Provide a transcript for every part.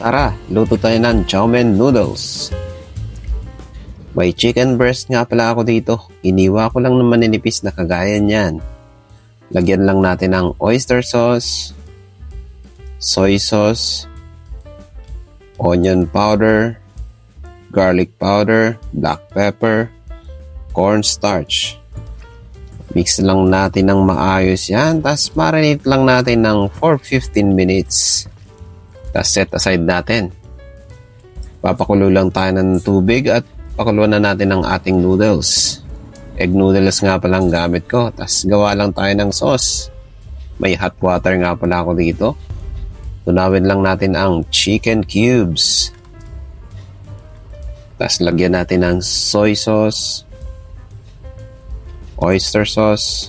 Tara, luto tayo ng chow mein noodles. May chicken breast nga pala ako dito. Iniwa ko lang ng maninipis na kagaya niyan. Lagyan lang natin ng oyster sauce, soy sauce, onion powder, garlic powder, black pepper, cornstarch. Mix lang natin ng maayos yan. Tapos marinate lang natin ng 4-15 minutes. Tapos set aside natin. Papakulo lang tayo ng tubig at pakuluan na natin ang ating noodles. Egg noodles nga palang gamit ko. Tapos gawa lang tayo ng sauce. May hot water nga pala ako dito. Tunawin lang natin ang chicken cubes. Tapos lagyan natin ng soy sauce, oyster sauce,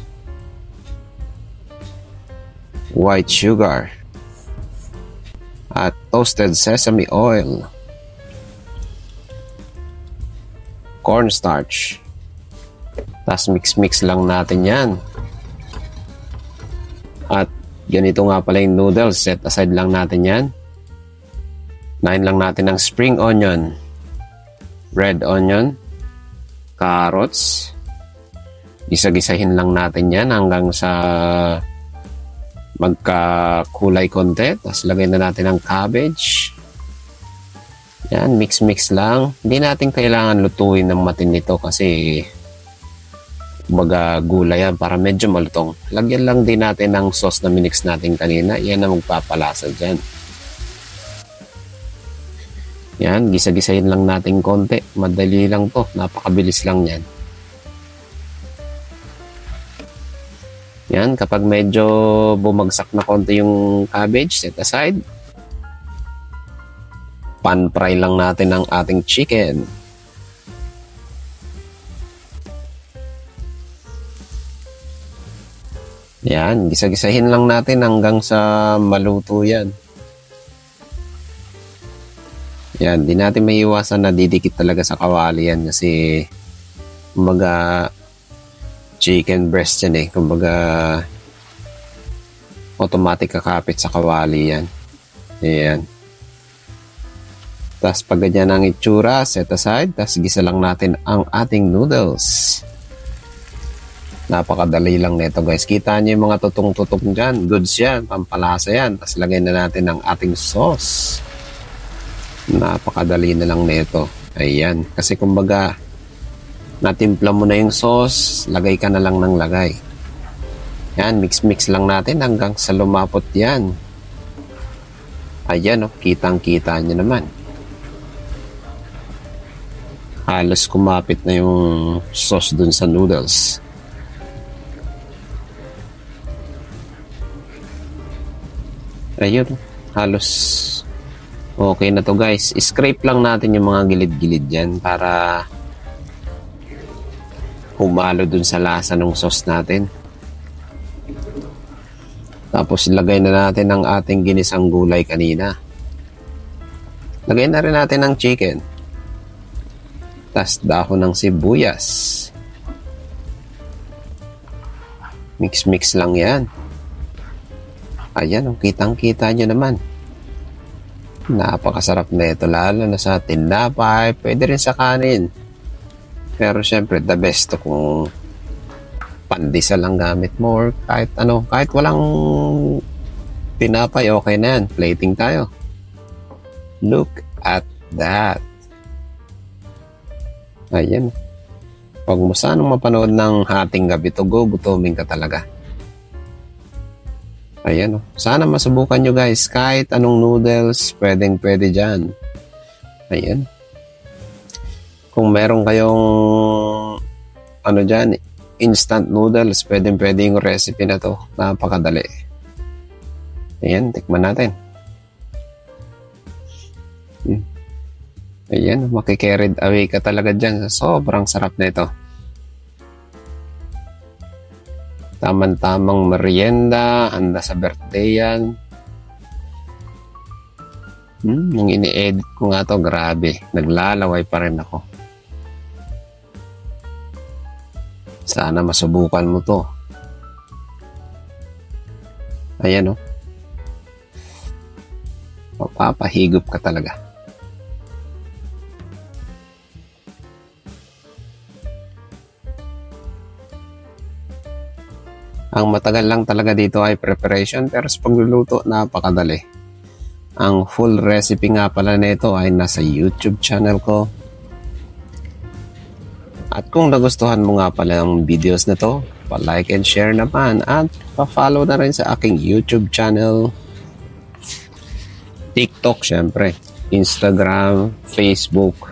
white sugar, at toasted sesame oil, cornstarch. Tapos mix lang natin yan. At ganito nga pala yung noodles. Set aside lang natin yan. Nain lang natin ng spring onion, red onion, carrots. Gisa-gisahin lang natin yan hanggang sa magkakulay konti. Tapos lagay na natin ang cabbage. Yan, mix lang. Hindi natin kailangan lutuin ng matinito kasi baga gulay yan para medyo malutong. Lagyan lang din natin ng sauce na minix natin kanina. Yan ang magpapalasa dyan. Yan, gisa-gisahin lang natin konti. Madali lang to. Napakabilis lang yan. Yan, kapag medyo bumagsak na konti yung cabbage, set aside. Pan-fry lang natin ang ating chicken. Yan, gisa-gisahin lang natin hanggang sa maluto yan. Yan, di natin maiiwasan na didikit talaga sa kawali yan kasi kumbaga chicken breast yan eh. Kumbaga automatic kakapit sa kawali yan. Ayan. Tapos pag ganyan ang itsura, set aside. Tapos gisa lang natin ang ating noodles. Napakadali lang nito guys. Kita nyo yung mga tutong-tutong dyan. Goods yan. Pampalasa yan. Tapos lagay na natin ang ating sauce. Napakadali na lang nito. Ayan. Kasi kumbaga natimpla mo na yung sauce, lagay ka na lang ng lagay. Yan, mix lang natin hanggang sa lumapot yan. Ayan, oh, kitang-kita nyo naman. Halos kumapit na yung sauce dun sa noodles. Ayun, halos okay na to guys. Scrape lang natin yung mga gilid-gilid dyan para humalo dun sa lasa ng sauce natin. Tapos lagay na natin ang ating ginisang gulay kanina. Lagay na rin natin ang chicken. Tapos dahon ng sibuyas. Mix lang yan. Ayan, kitang-kita nyo naman. Napakasarap na ito, lalo na sa tinapay, pwede rin sa kanin. Pero syempre, the best to kung pandesal lang gamit mo or kahit ano, kahit walang tinapay, okay na yan. Plating tayo. Look at that. Ayan. Pag mo sanang mapanood ng Hating Gabi to go, gutoming ka talaga. Ayan. Sana masubukan nyo guys. Kahit anong noodles, pwede dyan. Ayan. Kung meron kayong ano dyan, instant noodles, pwede yung recipe na to. Napakadali. Ayan, tikman natin. Ayan, makikarried away ka talaga dyan. Sobrang sarap na ito. Tamang-tamang merienda, handa sa birthday yan. Yung ini-edit ko nga to, grabe. Naglalaway pa rin ako. Sana masubukan mo to. Ayan, oh. mapapahigop ka talaga. Ang matagal lang talaga dito ay preparation, pero sa pagluluto napakadali. Ang full recipe nga pala nito ay nasa YouTube channel ko. At kung nagustuhan mo nga pala ang videos na to, pa-like and share naman at pa-follow na rin sa aking YouTube channel, TikTok syempre, Instagram, Facebook.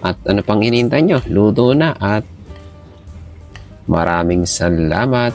At ano pang hinihintay nyo? Luto na at maraming salamat.